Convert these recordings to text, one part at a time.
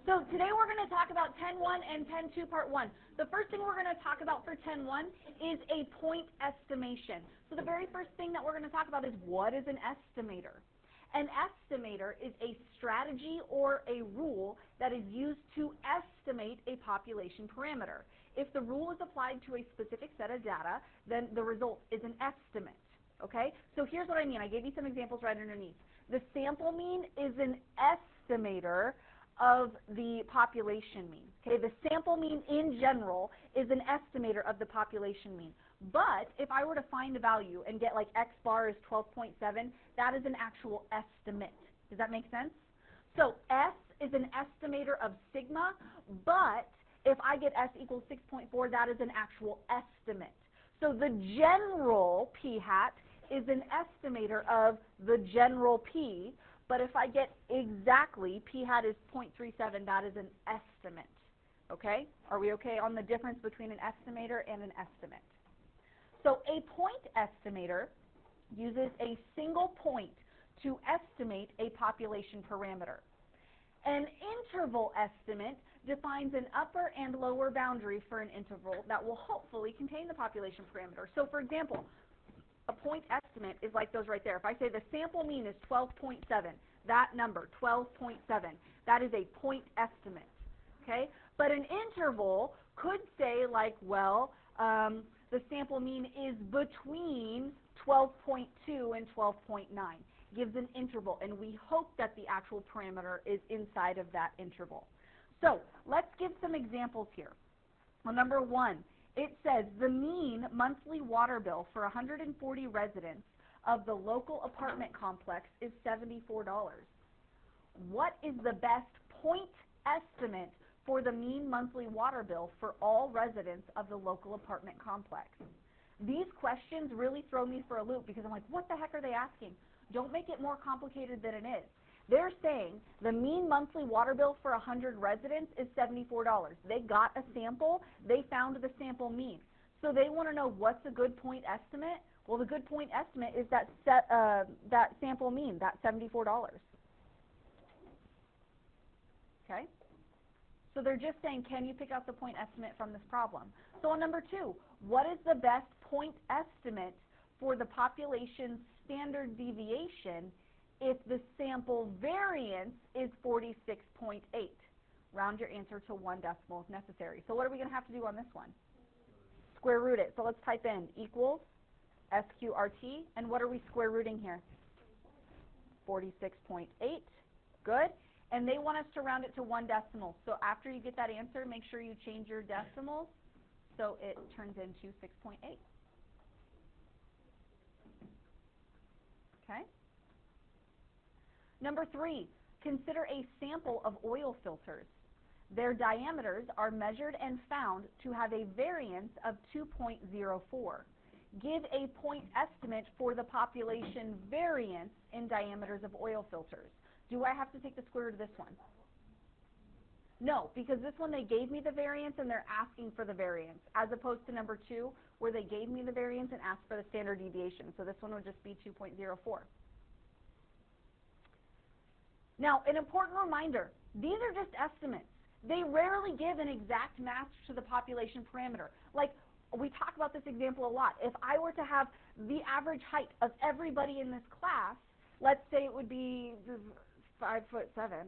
So today we're going to talk about 10-1 and 10-2 part 1. The first thing we're going to talk about for 10-1 is a point estimation. So the very first thing that we're going to talk about is what is an estimator? An estimator is a strategy or a rule that is used to estimate a population parameter. If the rule is applied to a specific set of data, then the result is an estimate. Okay? So here's what I mean. I gave you some examples right underneath. The sample mean is an estimator of the population mean. Okay, the sample mean in general is an estimator of the population mean. But if I were to find a value and get like x bar is 12.7, that is an actual estimate. Does that make sense? So S is an estimator of sigma, but if I get S equals 6.4, that is an actual estimate. So the general p hat is an estimator of the general p, but if I get exactly p hat is 0.37, that is an estimate. Okay? Are we okay on the difference between an estimator and an estimate? So a point estimator uses a single point to estimate a population parameter. An interval estimate defines an upper and lower boundary for an interval that will hopefully contain the population parameter. So for example, a point estimate is like those right there. If I say the sample mean is 12.7, that number, 12.7, that is a point estimate. Okay? But an interval could say like, well, the sample mean is between 12.2 and 12.9. Gives an interval, and we hope that the actual parameter is inside of that interval. So let's give some examples here. Well, number one, it says the mean monthly water bill for 140 residents of the local apartment complex is $74. What is the best point estimate for the mean monthly water bill for all residents of the local apartment complex? These questions really throw me for a loop because I'm like, what the heck are they asking? Don't make it more complicated than it is. They're saying the mean monthly water bill for 100 residents is $74. They got a sample. They found the sample mean. So they want to know what's a good point estimate. Well, the good point estimate is that sample mean, that $74. Okay? So they're just saying, can you pick out the point estimate from this problem? So on number two, what is the best point estimate for the population standard deviation if the sample variance is 46.8? Round your answer to 1 decimal if necessary. So what are we going to have to do on this one? Square root it. So let's type in equals SQRT. And what are we square rooting here? 46.8. Good. And they want us to round it to 1 decimal. So after you get that answer, make sure you change your decimals so it turns into 6.8. Okay? Number 3, consider a sample of oil filters. Their diameters are measured and found to have a variance of 2.04. Give a point estimate for the population variance in diameters of oil filters. Do I have to take the square root of this one? No, because this one they gave me the variance and they're asking for the variance, as opposed to number 2 where they gave me the variance and asked for the standard deviation. So this one would just be 2.04. Now, an important reminder, these are just estimates. They rarely give an exact match to the population parameter. Like, we talk about this example a lot. If I were to have the average height of everybody in this class, let's say it would be 5'7".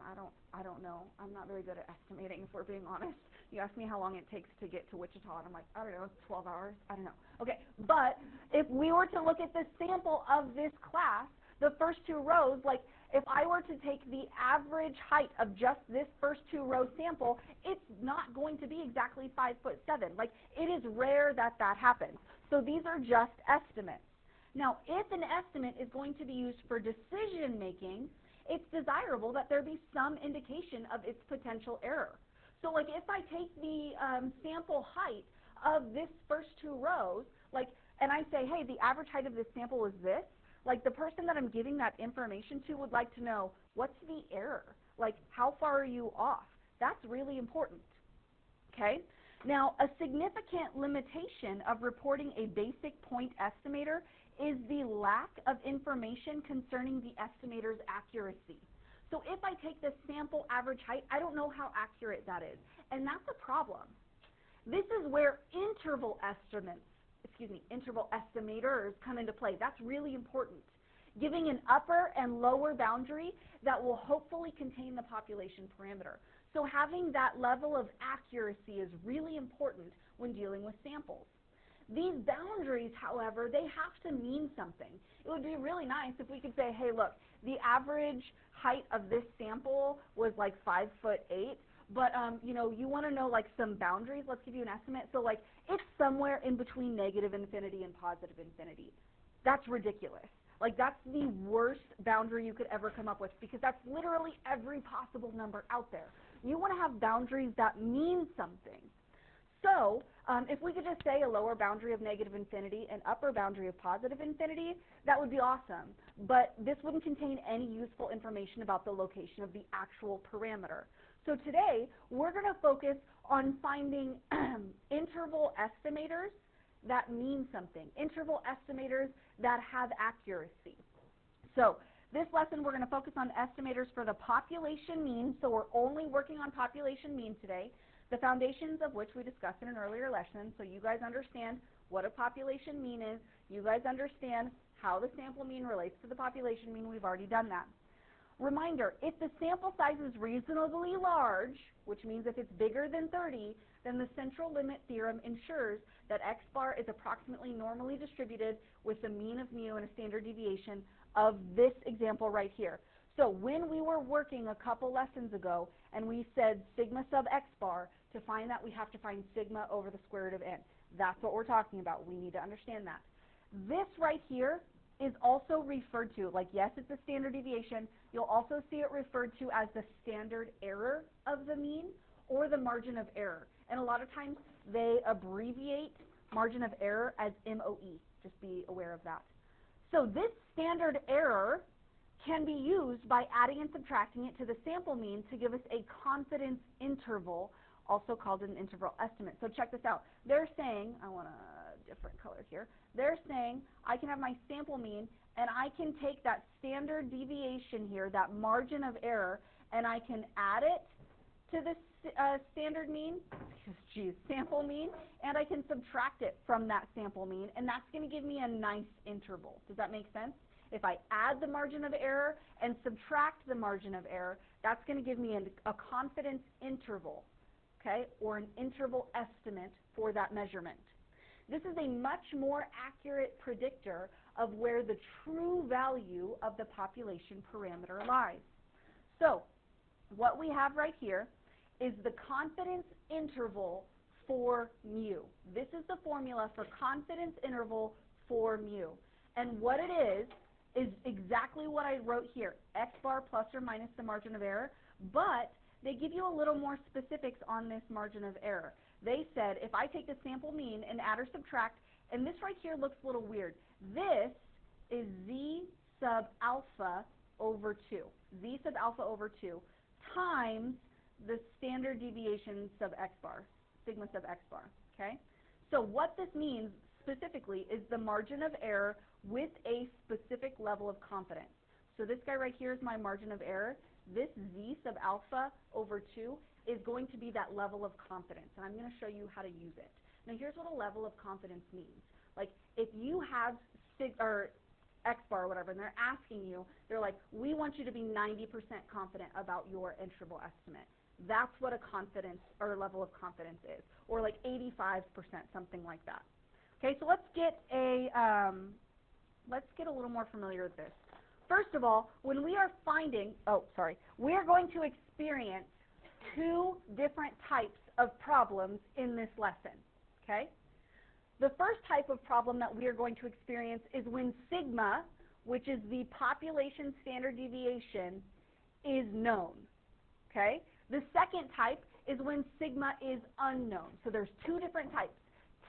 I don't know. I'm not very good at estimating, if we're being honest. You ask me how long it takes to get to Wichita, and I'm like, I don't know, 12 hours? I don't know. Okay, but if we were to look at the sample of this class, the first 2 rows, like if I were to take the average height of just this first 2 row sample, it's not going to be exactly 5'7". Like, it is rare that that happens. So these are just estimates. Now, if an estimate is going to be used for decision making, it's desirable that there be some indication of its potential error. So like if I take the sample height of this first 2 rows, like, and I say, hey, the average height of this sample is this, like the person that I'm giving that information to would like to know, what's the error? Like, how far are you off? That's really important. Okay? Now, a significant limitation of reporting a basic point estimator is the lack of information concerning the estimator's accuracy. So if I take the sample average height, I don't know how accurate that is. And that's a problem. This is where interval estimators come into play. That's really important. Giving an upper and lower boundary that will hopefully contain the population parameter. So having that level of accuracy is really important when dealing with samples. These boundaries, however, they have to mean something. It would be really nice if we could say, hey, look, the average height of this sample was like 5'8", but you know, you want to know like some boundaries. Let's give you an estimate. So like it's somewhere in between negative infinity and positive infinity. That's ridiculous. Like that's the worst boundary you could ever come up with, because that's literally every possible number out there. You want to have boundaries that mean something. So if we could just say a lower boundary of negative infinity and upper boundary of positive infinity, that would be awesome. But this wouldn't contain any useful information about the location of the actual parameter. So today, we're going to focus on finding interval estimators that mean something, interval estimators that have accuracy. So this lesson, we're going to focus on estimators for the population mean. So we're only working on population mean today, the foundations of which we discussed in an earlier lesson, so you guys understand what a population mean is. You guys understand how the sample mean relates to the population mean. We've already done that. Reminder, if the sample size is reasonably large, which means if it's bigger than 30, then the central limit theorem ensures that x bar is approximately normally distributed with the mean of mu and a standard deviation of this example right here. So when we were working a couple lessons ago and we said sigma sub x bar, to find that we have to find sigma over the square root of n. That's what we're talking about. We need to understand that. This right here is also referred to, like yes, it's a standard deviation. You'll also see it referred to as the standard error of the mean or the margin of error. And a lot of times they abbreviate margin of error as MOE. Just be aware of that. So this standard error can be used by adding and subtracting it to the sample mean to give us a confidence interval, also called an interval estimate. So check this out. They're saying, I want a different color here. They're saying I can have my sample mean and I can take that standard deviation here, that margin of error, and I can add it to the standard mean, sample mean, and I can subtract it from that sample mean, and that's going to give me a nice interval. Does that make sense? If I add the margin of error and subtract the margin of error, that's going to give me a confidence interval, okay, or an interval estimate for that measurement. This is a much more accurate predictor of where the true value of the population parameter lies. So what we have right here is the confidence interval for mu. This is the formula for confidence interval for mu. And what it is exactly what I wrote here, x bar plus or minus the margin of error, but they give you a little more specifics on this margin of error. They said if I take the sample mean and add or subtract, and this right here looks a little weird, this is z sub alpha over 2, z sub alpha over 2 times the standard deviation sub x bar, sigma sub x bar, okay? So what this means specifically is the margin of error with a specific level of confidence. So this guy right here is my margin of error. This z sub alpha over 2 is going to be that level of confidence, and I'm going to show you how to use it. Now here's what a level of confidence means. Like if you have x bar or whatever, and they're asking you, they're like, we want you to be 90% confident about your interval estimate. That's what a confidence or level of confidence is, or like 85%, something like that. Okay, so let's get a little more familiar with this. First of all, when we are finding, we are going to experience two different types of problems in this lesson, okay? The first type of problem that we are going to experience is when sigma, which is the population standard deviation, is known, okay? The second type is when sigma is unknown. So there's two different types.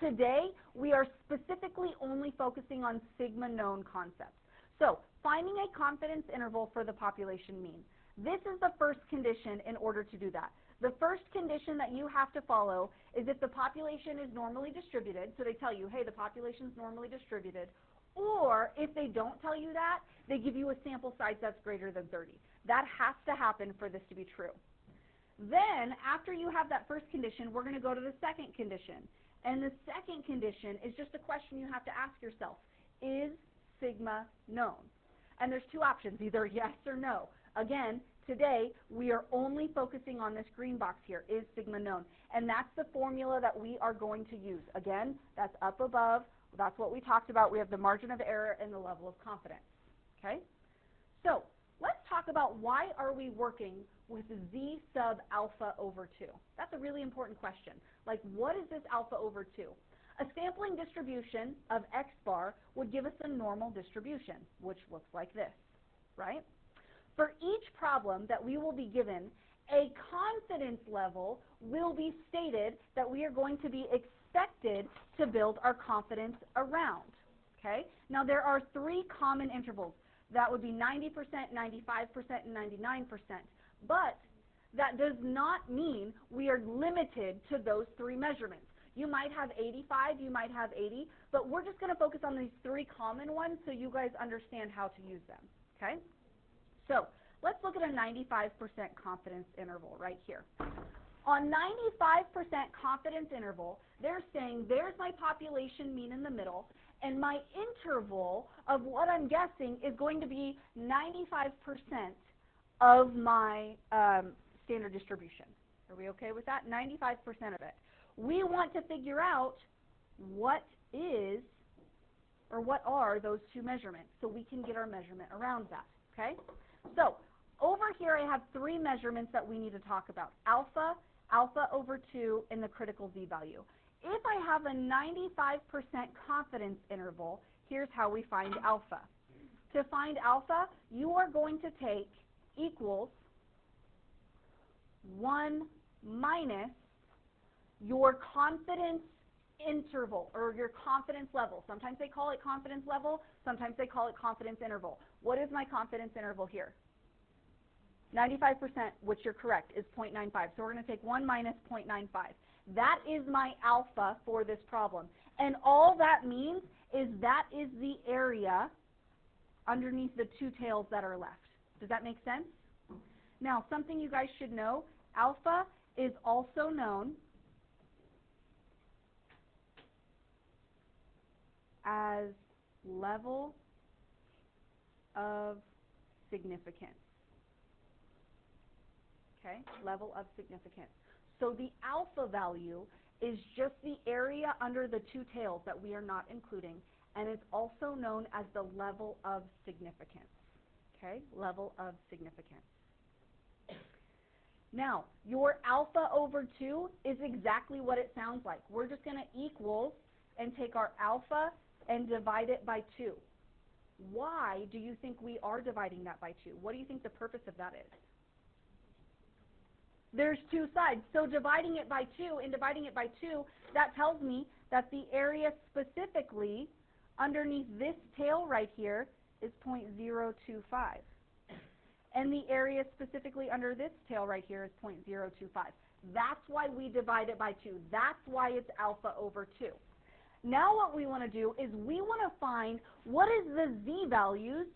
Today, we are specifically only focusing on sigma known concepts. So finding a confidence interval for the population mean. This is the first condition in order to do that. The first condition that you have to follow is if the population is normally distributed, so they tell you, hey, the population is normally distributed, or if they don't tell you that, they give you a sample size that's greater than 30. That has to happen for this to be true. Then, after you have that first condition, we're going to go to the second condition. And the second condition is just a question you have to ask yourself. Is sigma known? And there's two options, either yes or no. Again, today we are only focusing on this green box here, is sigma known? And that's the formula that we are going to use. Again, that's up above. That's what we talked about. We have the margin of error and the level of confidence. Okay? So, let's talk about why are we working with z sub alpha over 2. That's a really important question. Like, what is this alpha over 2? A sampling distribution of x bar would give us a normal distribution, which looks like this, right? For each problem that we will be given, a confidence level will be stated that we are going to be expected to build our confidence around, okay? Now, there are 3 common intervals. That would be 90%, 95%, and 99%. But that does not mean we are limited to those 3 measurements. You might have 85, you might have 80, but we're just going to focus on these 3 common ones so you guys understand how to use them, okay? So let's look at a 95% confidence interval right here. On 95% confidence interval, they're saying there's my population mean in the middle, and my interval of what I'm guessing is going to be 95% of my standard distribution. Are we okay with that? 95% of it. We want to figure out what is, or what are those 2 measurements so we can get our measurement around that, okay? So over here I have 3 measurements that we need to talk about. Alpha, alpha over 2, and the critical z-value. If I have a 95% confidence interval, here's how we find alpha. To find alpha, you are going to take equals 1 minus your confidence interval, or your confidence level. Sometimes they call it confidence level, sometimes they call it confidence interval. What is my confidence interval here? 95%, which you're correct, is 0.95. So we're going to take 1 minus 0.95. That is my alpha for this problem. And all that means is that is the area underneath the 2 tails that are left. Does that make sense? Now, something you guys should know, alpha is also known as level of significance. Okay, level of significance. So the alpha value is just the area under the 2 tails that we are not including, and it's also known as the level of significance. Okay, level of significance. Now, your alpha over 2 is exactly what it sounds like. We're just going to equal and take our alpha and divide it by 2. Why do you think we are dividing that by 2? What do you think the purpose of that is? There's 2 sides. So dividing it by 2 and dividing it by 2, that tells me that the area specifically underneath this tail right here is 0.025. And the area specifically under this tail right here is 0.025. That's why we divide it by 2. That's why it's alpha over 2. Now what we want to do is we want to find what is the z-values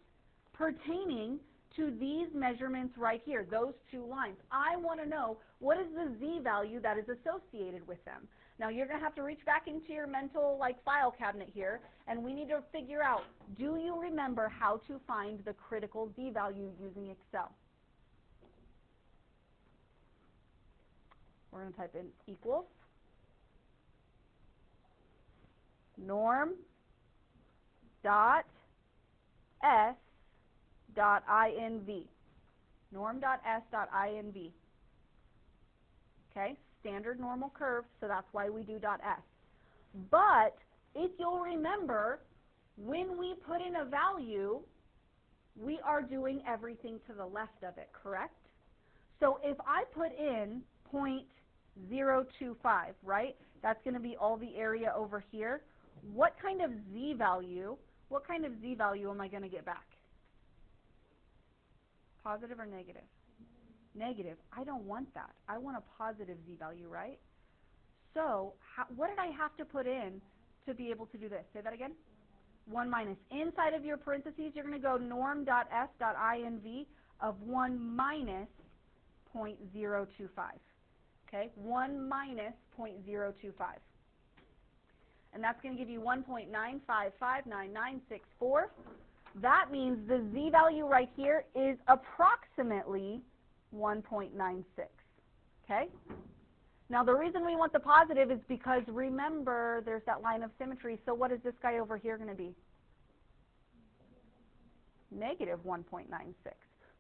pertaining to these measurements right here, those 2 lines. I want to know what is the z-value that is associated with them. Now you're going to have to reach back into your mental file cabinet here, and we need to figure out, do you remember how to find the critical z-value using Excel? We're going to type in equals norm dot s dot inv. Norm dot s dot inv. Okay, standard normal curve, so that's why we do dot s. But if you'll remember, when we put in a value, we are doing everything to the left of it, correct? So if I put in 0.025, right, that's going to be all the area over here. What kind of z-value am I going to get back? Positive or negative? Negative. I don't want that. I want a positive z-value, right? So what did I have to put in to be able to do this? Say that again. 1 minus. Inside of your parentheses, you're going to go norm.s.inv. of 1 minus 0.025. Okay, 1 minus 0.025. And that's going to give you 1.9559964. That means the z-value right here is approximately 1.96. Okay? Now the reason we want the positive is because, remember, there's that line of symmetry. So what is this guy over here going to be? Negative 1.96.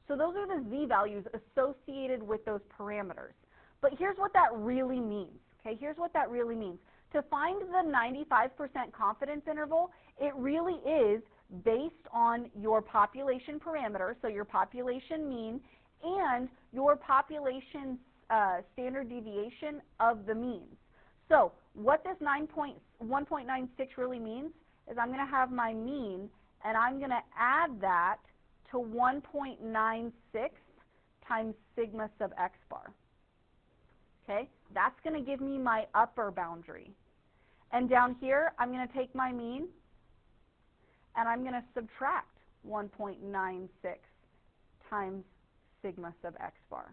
So those are the z-values associated with those parameters. But here's what that really means. Okay, here's what that really means. To find the 95% confidence interval, it really is based on your population parameter, so your population mean, and your population standard deviation of the means. So what this 1.96 really means is I'm going to have my mean, and I'm going to add that to 1.96 times sigma sub x bar. Okay, that's going to give me my upper boundary. And down here, I'm going to take my mean, and I'm going to subtract 1.96 times sigma sub x bar.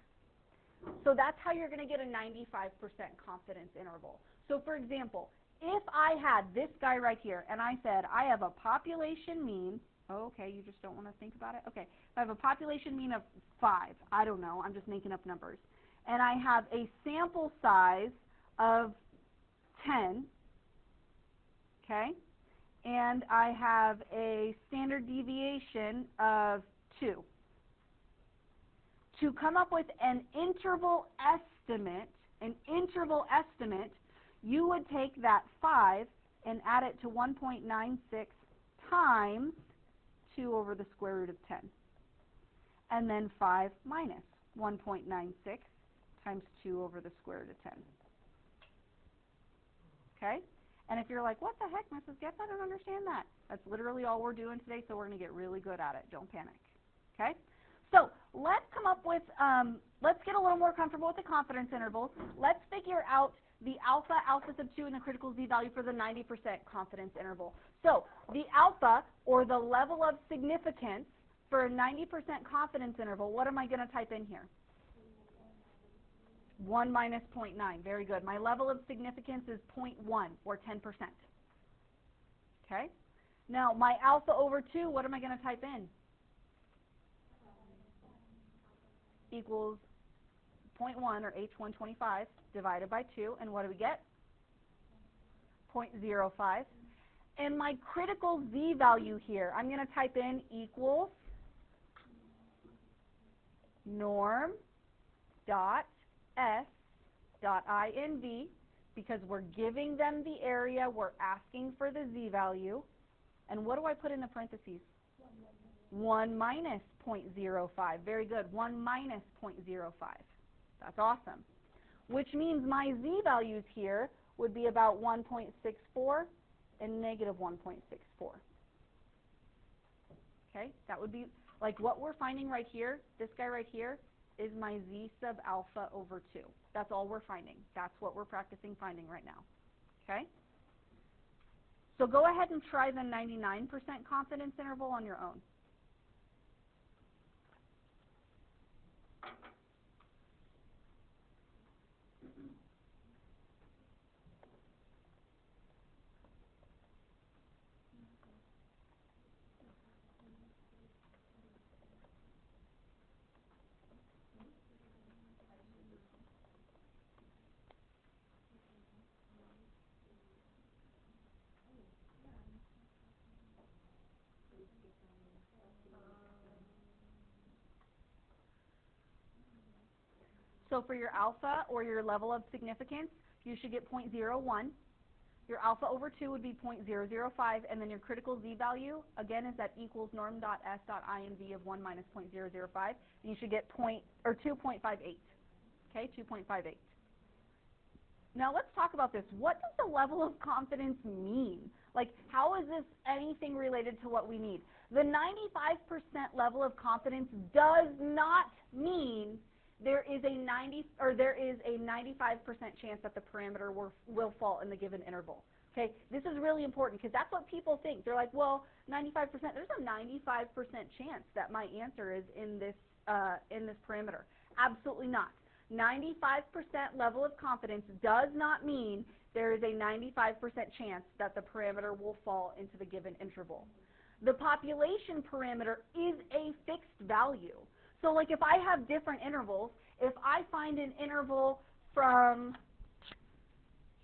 So that's how you're going to get a 95% confidence interval. So for example, if I had this guy right here, and I said I have a population mean, okay, you just don't want to think about it? Okay, if I have a population mean of 5, I don't know, I'm just making up numbers, and I have a sample size of 10, okay, and I have a standard deviation of 2. To come up with an interval estimate, you would take that 5 and add it to 1.96 times 2 over the square root of 10. And then 5 minus 1.96 times 2 over the square root of 10. Okay? And if you're like, what the heck, Mrs. Getz, I don't understand that. That's literally all we're doing today, so we're going to get really good at it. Don't panic. Okay? So let's come up with, let's get a little more comfortable with the confidence intervals. Let's figure out the alpha sub 2, and the critical z-value for the 90% confidence interval. So the alpha, or the level of significance for a 90% confidence interval, what am I going to type in here? 1 minus 0.9. Very good. My level of significance is 0.1, or 10%. Okay? Now, my alpha over 2, what am I going to type in? Equals 0.1, or H125, divided by 2, and what do we get? 0.05. And my critical z-value here, I'm going to type in equals norm dot s dot inv, because we're giving them the area, we're asking for the z-value, and what do I put in the parentheses? 1 minus 0.05. Very good. 1 minus 0.05. That's awesome. Which means my z-values here would be about 1.64 and negative 1.64. Okay? That would be, like what we're finding right here, this guy right here, is my z sub alpha over 2. That's all we're finding. That's what we're practicing finding right now. Okay? So go ahead and try the 99% confidence interval on your own. So for your alpha, or your level of significance, you should get 0.01. Your alpha over 2 would be 0.005, and then your critical z-value, again, is that equals norm.s.inv of 1 minus 0.005, and you should get 2.58. Okay, 2.58. Now let's talk about this. What does the level of confidence mean? Like, how is this anything related to what we need? The 95% level of confidence does not mean there is a 95% chance that the parameter will fall in the given interval. Okay, this is really important because that's what people think. They're like, well, 95%. There's a 95% chance that my answer is in this parameter? Absolutely not. 95% level of confidence does not mean there is a 95% chance that the parameter will fall into the given interval. The population parameter is a fixed value. So like if I have different intervals, if I find an interval from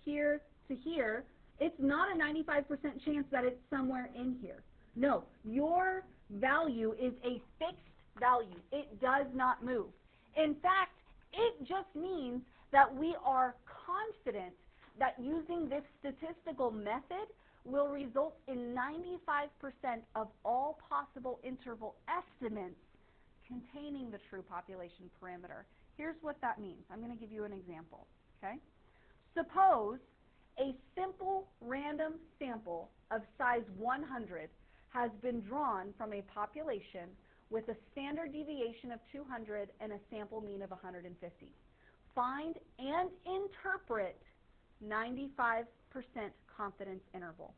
here to here, it's not a 95% chance that it's somewhere in here. No, your value is a fixed value. It does not move. In fact, it just means that we are confident that using this statistical method will result in 95% of all possible interval estimates containing the true population parameter. Here's what that means. I'm going to give you an example. Okay? Suppose a simple random sample of size 100 has been drawn from a population with a standard deviation of 200 and a sample mean of 150. Find and interpret 95% confidence interval.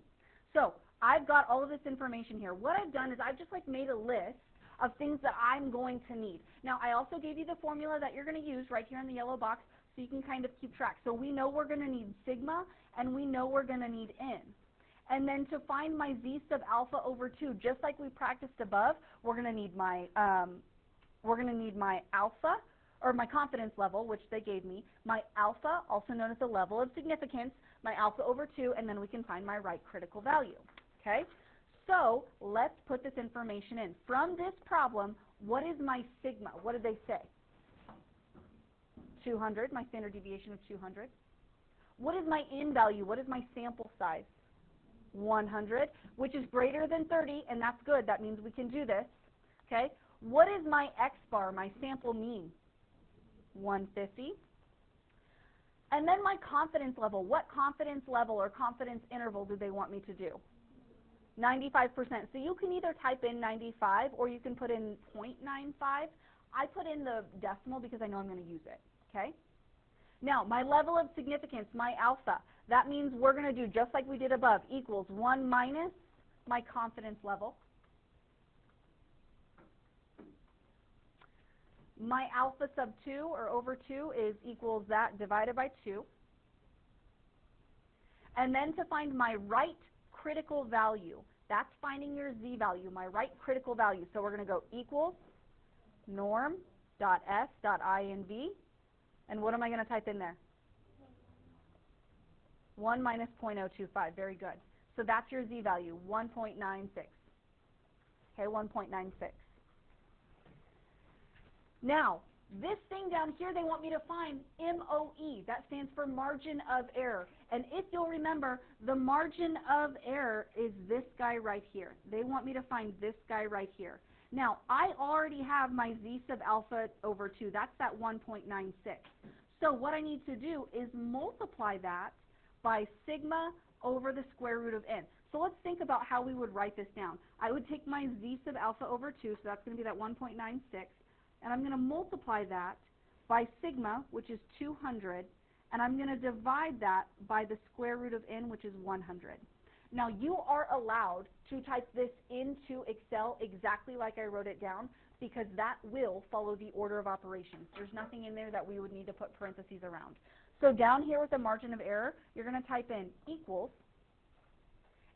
So I've got all of this information here. What I've done is I've just made a list of things that I'm going to need. Now I also gave you the formula that you're going to use right here in the yellow box so you can kind of keep track. So we know we're going to need sigma and we know we're going to need n. And then to find my z sub alpha over 2, just like we practiced above, we're going to need my alpha, or my confidence level, which they gave me, my alpha, also known as the level of significance, my alpha over 2, and then we can find my right critical value. Okay? So let's put this information in. From this problem, what is my sigma? What did they say? 200, my standard deviation of 200. What is my n value? What is my sample size? 100, which is greater than 30, and that's good. That means we can do this. Okay? What is my x bar, my sample mean? 150. And then my confidence level. What confidence level or confidence interval do they want me to do? 95%. So you can either type in 95 or you can put in 0.95. I put in the decimal because I know I'm going to use it. Okay? Now, my level of significance, my alpha, that means we're going to do just like we did above, equals 1 minus my confidence level. My alpha sub 2, or over 2, is equals that divided by 2. And then to find my right critical value, that's finding your z value, my right critical value. So we're going to go equals norm.s.inv. And what am I going to type in there? 1 minus 0.025. Very good. So that's your z value, 1.96. Okay, 1.96. Now, this thing down here, they want me to find MOE. That stands for margin of error. And if you'll remember, the margin of error is this guy right here. They want me to find this guy right here. Now, I already have my z sub alpha over 2. That's that 1.96. So what I need to do is multiply that by sigma over the square root of n. So let's think about how we would write this down. I would take my z sub alpha over 2, so that's going to be that 1.96, and I'm going to multiply that by sigma, which is 200, and I'm going to divide that by the square root of n, which is 100. Now, you are allowed to type this into Excel exactly like I wrote it down, because that will follow the order of operations. There's nothing in there that we would need to put parentheses around. So down here with the margin of error, you're going to type in equals,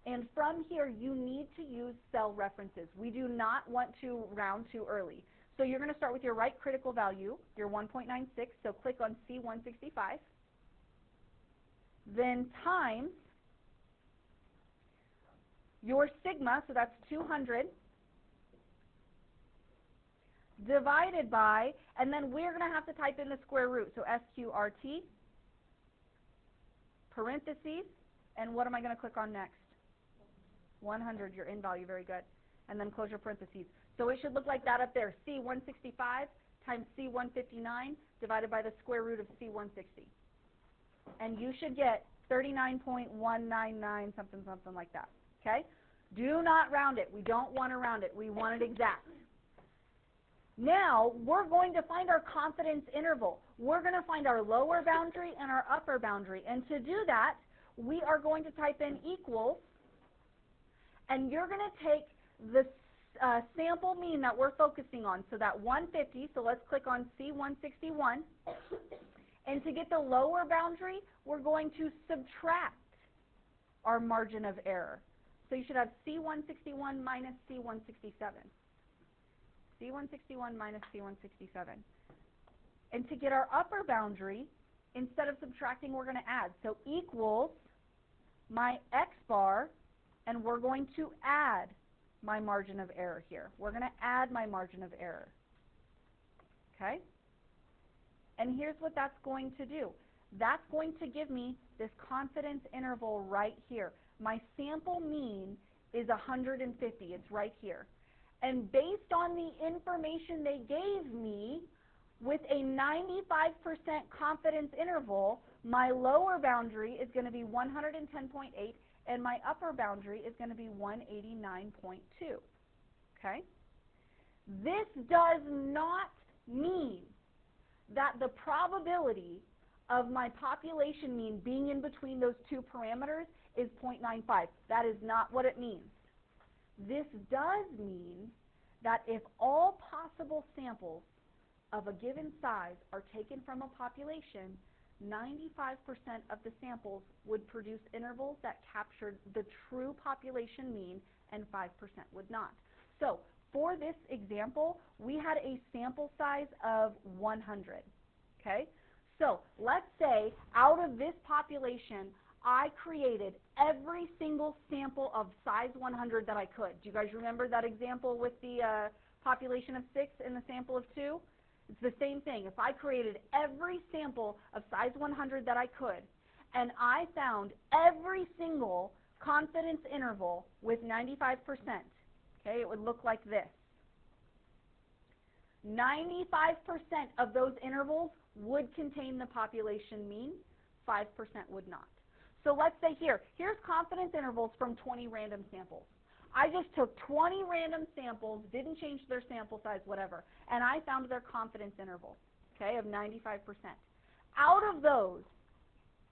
and from here you need to use cell references. We do not want to round too early. So you're going to start with your right critical value, your 1.96, so click on C165, then times your sigma, so that's 200, divided by, and then we're going to have to type in the square root, so SQRT, parentheses, and what am I going to click on next? 100, your n value, very good. And then close your parentheses. So it should look like that up there, C165 times C159 divided by the square root of C160. And you should get 39.199, something like that, okay? Do not round it. We don't want to round it. We want it exact. Now, we're going to find our confidence interval. We're going to find our lower boundary and our upper boundary. And to do that, we are going to type in equals, and you're going to take the sample mean that we're focusing on. So that 150, so let's click on C161. And to get the lower boundary, we're going to subtract our margin of error. So you should have C161 minus C167. C161 minus C167. And to get our upper boundary, instead of subtracting, we're going to add. So equals my x bar, and we're going to add my margin of error here. We're going to add my margin of error. Okay? And here's what that's going to do. That's going to give me this confidence interval right here. My sample mean is 150. It's right here. And based on the information they gave me, with a 95% confidence interval, my lower boundary is going to be 110.8, and my upper boundary is going to be 189.2. Okay? This does not mean that the probability of my population mean being in between those two parameters is 0.95. That is not what it means. This does mean that if all possible samples of a given size are taken from a population, 95% of the samples would produce intervals that captured the true population mean and 5% would not. So for this example, we had a sample size of 100. Okay? So let's say out of this population, I created every single sample of size 100 that I could. Do you guys remember that example with the population of 6 and the sample of 2? It's the same thing. If I created every sample of size 100 that I could, and I found every single confidence interval with 95%, okay, it would look like this. 95% of those intervals would contain the population mean, 5% would not. So let's say here's confidence intervals from 20 random samples. I just took 20 random samples, didn't change their sample size, whatever, and I found their confidence interval, okay, of 95%. Out of those,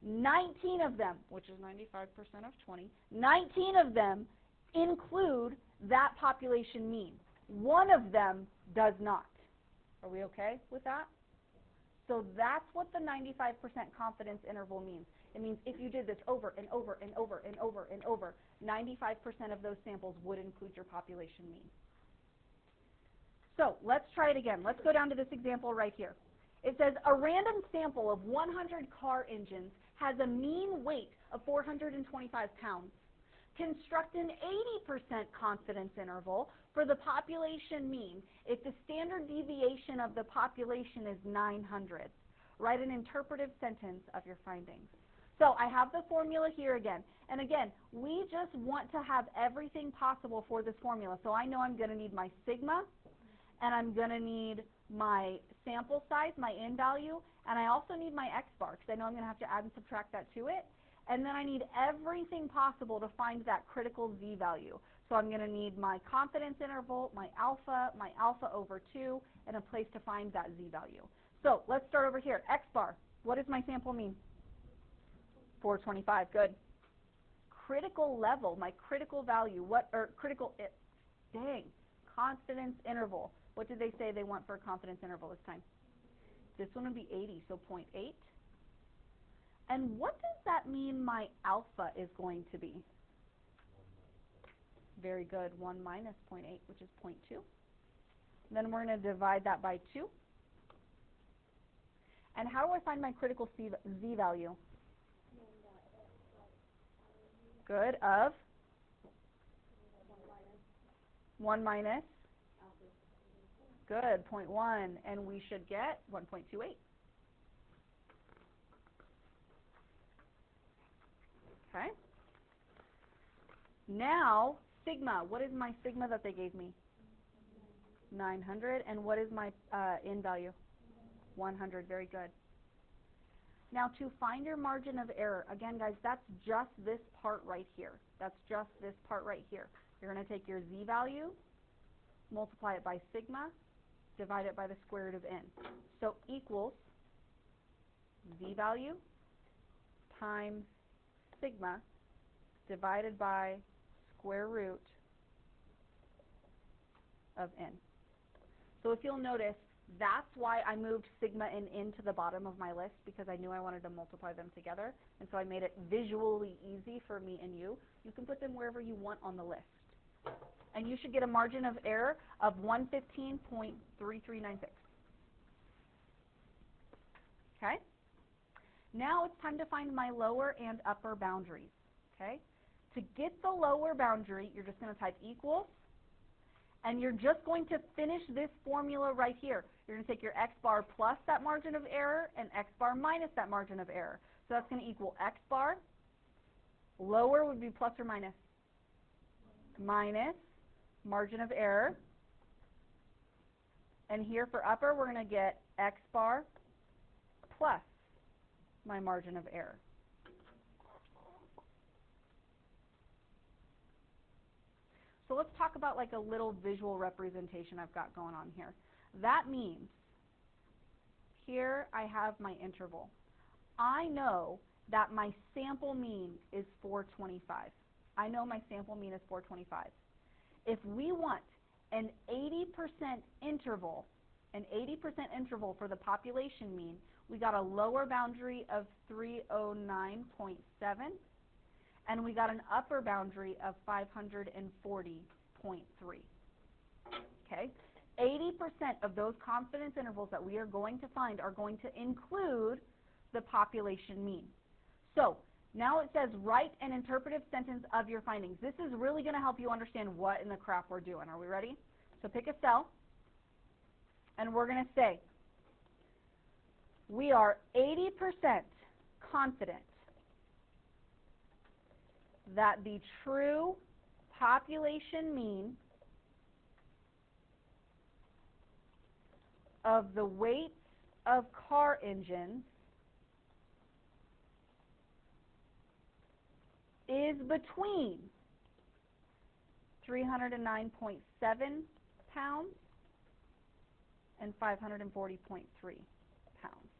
19 of them, which is 95% of 20, 19 of them include that population mean. One of them does not. Are we okay with that? So that's what the 95% confidence interval means. It means if you did this over and over and over and over and over, 95% of those samples would include your population mean. So let's try it again. Let's go down to this example right here. It says a random sample of 100 car engines has a mean weight of 425 pounds. Construct an 80% confidence interval for the population mean if the standard deviation of the population is 900. Write an interpretive sentence of your findings. So I have the formula here again. And again, we just want to have everything possible for this formula. So I know I'm going to need my sigma, and I'm going to need my sample size, my n value, and I also need my x bar, because I know I'm going to have to add and subtract that to it. And then I need everything possible to find that critical z value. So I'm going to need my confidence interval, my alpha over 2, and a place to find that z value. So let's start over here. X bar, what does my sample mean? 425, good. Critical level, my critical value, confidence interval. What did they say they want for a confidence interval this time? This one would be 80, so 0.8. And what does that mean my alpha is going to be? Very good, 1 minus 0.8, which is 0.2. Then we're going to divide that by 2. And how do I find my critical z value? Good, of 1 minus, good, 0.1, and we should get 1.28. Okay. Now, sigma, what is my sigma that they gave me? 900, and what is my n value? 100, very good. Now, to find your margin of error, again, guys, that's just this part right here. That's just this part right here. You're going to take your z value, multiply it by sigma, divide it by the square root of n. So equals z value times sigma divided by square root of n. So if you'll notice, that's why I moved sigma and n to the bottom of my list, because I knew I wanted to multiply them together, and so I made it visually easy for me and you. You can put them wherever you want on the list. And you should get a margin of error of 115.3396. Okay? Now it's time to find my lower and upper boundaries. Okay? To get the lower boundary, you're just going to type equals, and you're just going to finish this formula right here. You're going to take your x bar plus that margin of error and x bar minus that margin of error. So that's going to equal x bar. Lower would be plus or minus? Minus margin of error. And here for upper, we're going to get x bar plus my margin of error. So let's talk about like a little visual representation I've got going on here. That means here I have my interval. I know that my sample mean is 425. I know my sample mean is 425. If we want an 80% interval, for the population mean, we got a lower boundary of 309.7, and we got an upper boundary of 540.3. Okay? 80% of those confidence intervals that we are going to find are going to include the population mean. So now it says write an interpretive sentence of your findings. This is really going to help you understand what in the crap we're doing. Are we ready? So pick a cell, and we're going to say we are 80% confident that the true population mean of the weights of car engines is between 309.7 pounds and 540.3 pounds.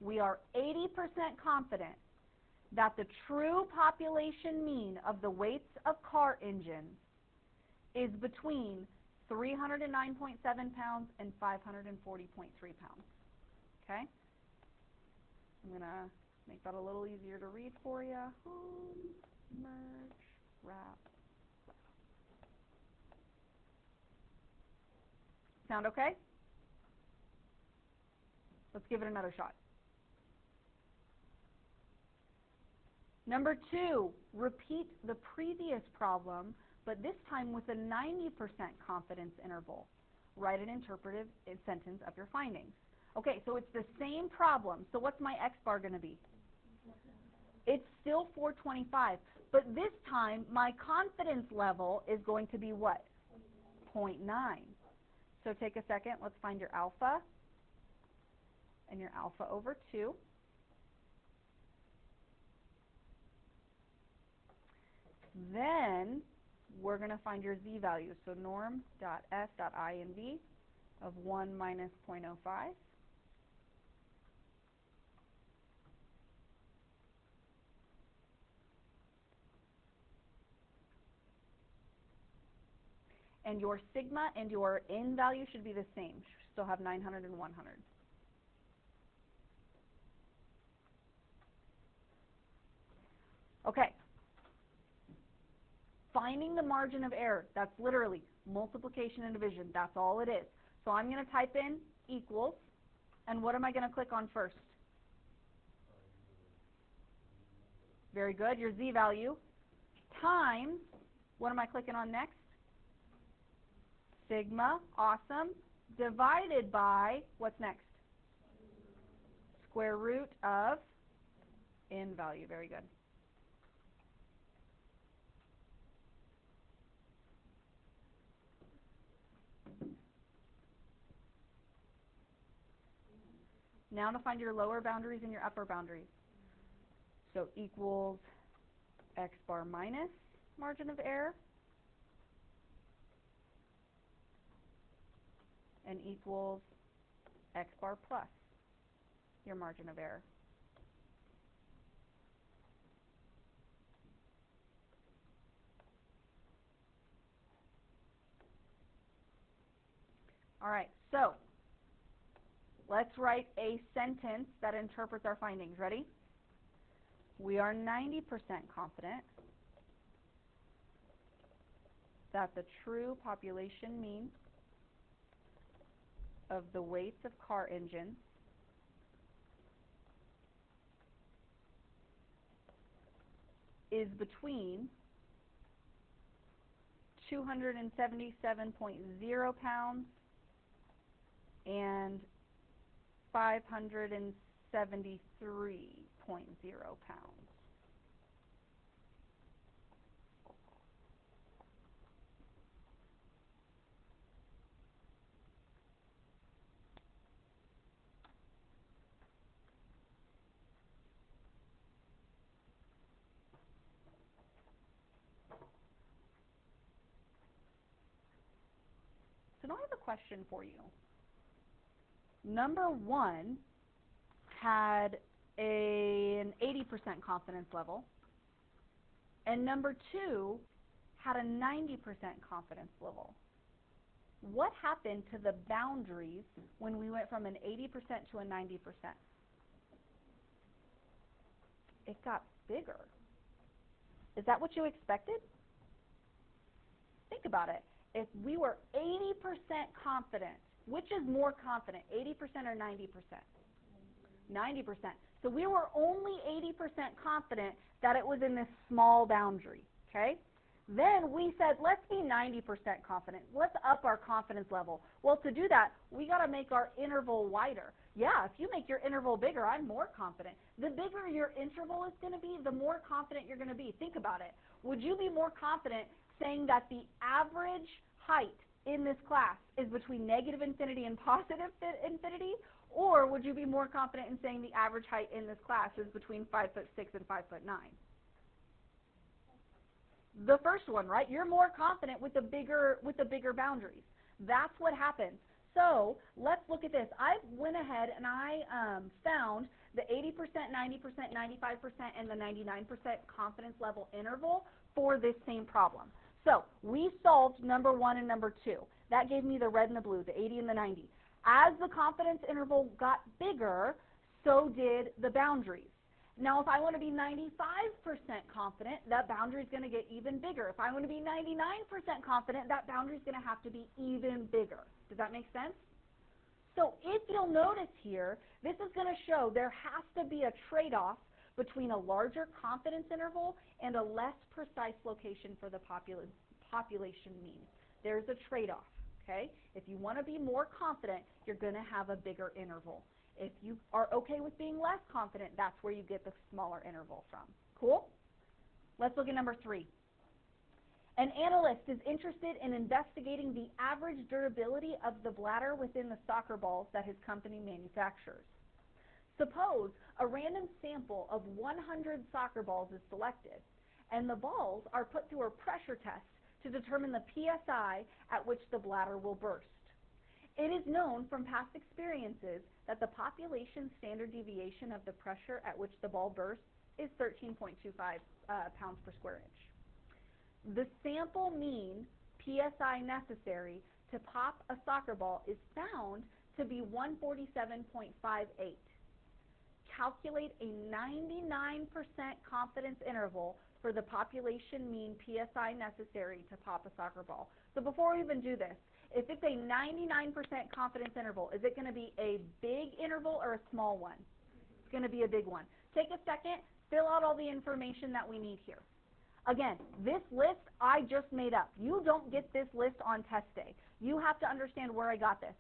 We are 80% confident that the true population mean of the weights of car engines is between 309.7 pounds and 540.3 pounds. Okay? I'm going to make that a little easier to read for you. Home, merge, wrap. Sound okay? Let's give it another shot. Number 2, repeat the previous problem, but this time with a 90% confidence interval. Write an interpretive sentence of your findings. Okay, so it's the same problem. So what's my x bar going to be? It's still 425, but this time my confidence level is going to be what? 0.9. So take a second, let's find your alpha, and your alpha over 2. Then we're going to find your z value. So norm.s.inv of 1 minus 0.05. And your sigma and your n value should be the same. Still have 900 and 100. Okay. Finding the margin of error, that's literally multiplication and division. That's all it is. So I'm going to type in equals, and what am I going to click on first? Very good, your z value, times, what am I clicking on next? Sigma, awesome, divided by, what's next? Square root of n value, very good. Now to find your lower boundaries and your upper boundaries. So equals x bar minus margin of error, and equals x bar plus your margin of error. All right, so let's write a sentence that interprets our findings. Ready? We are 90% confident that the true population mean of the weights of car engines is between 277.0 pounds and 573.0 pounds. So now I have a question for you. Number one had an 80% confidence level, and number two had a 90% confidence level. What happened to the boundaries when we went from an 80% to a 90%? It got bigger. Is that what you expected? Think about it. If we were 80% confident, which is more confident, 80% or 90%? 90%. So we were only 80% confident that it was in this small boundary, okay? Then we said, let's be 90% confident. Let's up our confidence level. Well, to do that, we got to make our interval wider. Yeah, if you make your interval bigger, I'm more confident. The bigger your interval is going to be, the more confident you're going to be. Think about it. Would you be more confident saying that the average height in this class is between negative infinity and positive infinity? Or would you be more confident in saying the average height in this class is between 5'6" and 5'9"? The first one, right? You're more confident with the bigger boundaries. That's what happens. So let's look at this. I went ahead and I found the 80%, 90%, 95%, and the 99% confidence level interval for this same problem. So we solved number one and number two. That gave me the red and the blue, the 80 and the 90. As the confidence interval got bigger, so did the boundaries. Now, if I want to be 95% confident, that boundary is going to get even bigger. If I want to be 99% confident, that boundary is going to have to be even bigger. Does that make sense? So if you'll notice here, this is going to show there has to be a trade-off between a larger confidence interval and a less precise location for the population mean. There's a trade-off, okay? If you want to be more confident, you're going to have a bigger interval. If you are okay with being less confident, that's where you get the smaller interval from. Cool? Let's look at number three. An analyst is interested in investigating the average durability of the bladder within the soccer balls that his company manufactures. Suppose a random sample of 100 soccer balls is selected, and the balls are put through a pressure test to determine the PSI at which the bladder will burst. It is known from past experiences that the population standard deviation of the pressure at which the ball bursts is 13.25 pounds per square inch. The sample mean PSI necessary to pop a soccer ball is found to be 147.58. Calculate a 99% confidence interval for the population mean PSI necessary to pop a soccer ball. So before we even do this, if it's a 99% confidence interval, is it going to be a big interval or a small one? It's going to be a big one. Take a second, fill out all the information that we need here. Again, this list I just made up. You don't get this list on test day. You have to understand where I got this.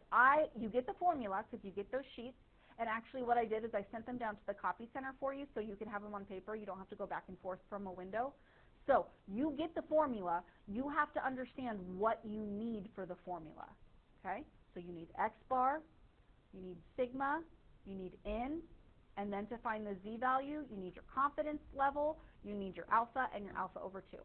You get the formula because you get those sheets, and actually what I did is I sent them down to the copy center for you so you can have them on paper. You don't have to go back and forth from a window. So you get the formula. You have to understand what you need for the formula. Okay? So you need X bar, you need sigma, you need N, and then to find the Z value, you need your confidence level, you need your alpha, and your alpha over 2.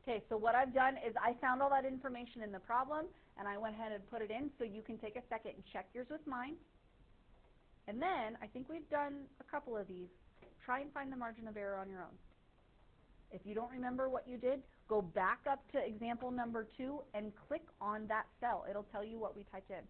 Okay, so what I've done is I found all that information in the problem, and I went ahead and put it in, so you can take a second and check yours with mine. And then, I think we've done a couple of these. Try and find the margin of error on your own. If you don't remember what you did, go back up to example number 2 and click on that cell. It'll tell you what we typed in.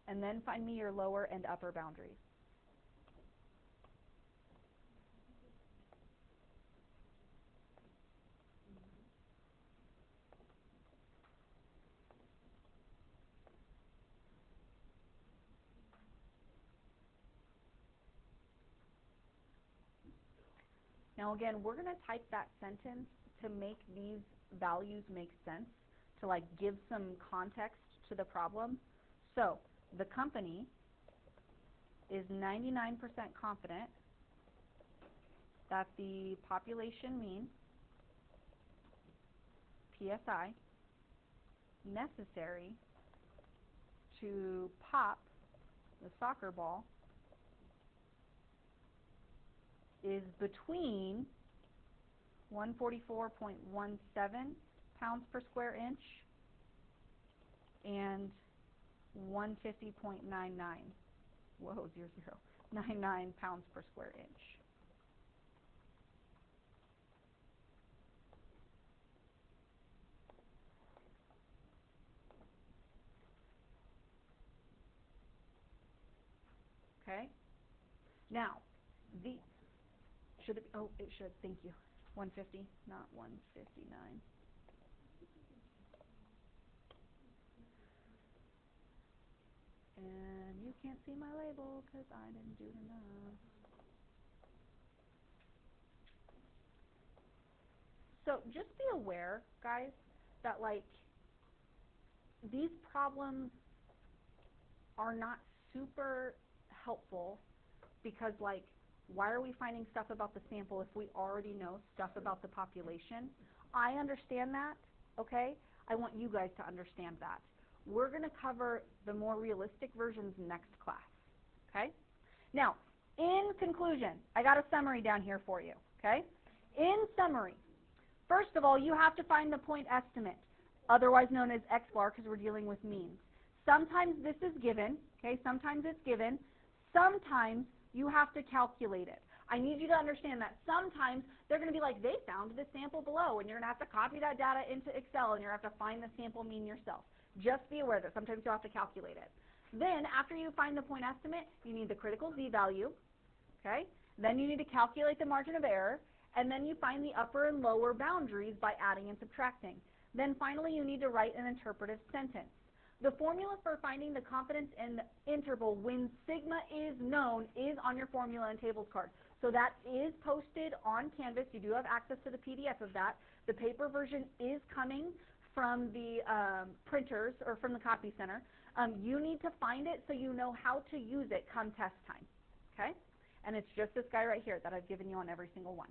And then find me your lower and upper boundaries. Now again, we're going to type that sentence to make these values make sense, to like give some context to the problem. So, the company is 99% confident that the population mean, PSI, necessary to pop the soccer ball is between 144.17 pounds per square inch and 150.99. Whoa, 99 pounds per square inch. Okay? Now, should it be, oh, it should, thank you. 150, not 159. And you can't see my label because I didn't do it enough. So just be aware, guys, that like these problems are not super helpful because like why are we finding stuff about the sample if we already know stuff about the population? I understand that, okay? I want you guys to understand that. We're going to cover the more realistic versions next class, okay? Now, in conclusion, I got a summary down here for you, okay? In summary, first of all, you have to find the point estimate, otherwise known as X-bar because we're dealing with means. Sometimes this is given, okay? Sometimes it's given. Sometimes you have to calculate it. I need you to understand that sometimes they're going to be like, they found the sample below, and you're going to have to copy that data into Excel, and you're going to have to find the sample mean yourself. Just be aware that sometimes you'll have to calculate it. Then, after you find the point estimate, you need the critical z-value, okay? Then you need to calculate the margin of error, and then you find the upper and lower boundaries by adding and subtracting. Then finally, you need to write an interpretive sentence. The formula for finding the confidence interval when sigma is known is on your formula and tables card. So that is posted on Canvas. You do have access to the PDF of that. The paper version is coming from the printers or from the copy center. You need to find it so you know how to use it come test time. Okay? And it's just this guy right here that I've given you on every single one.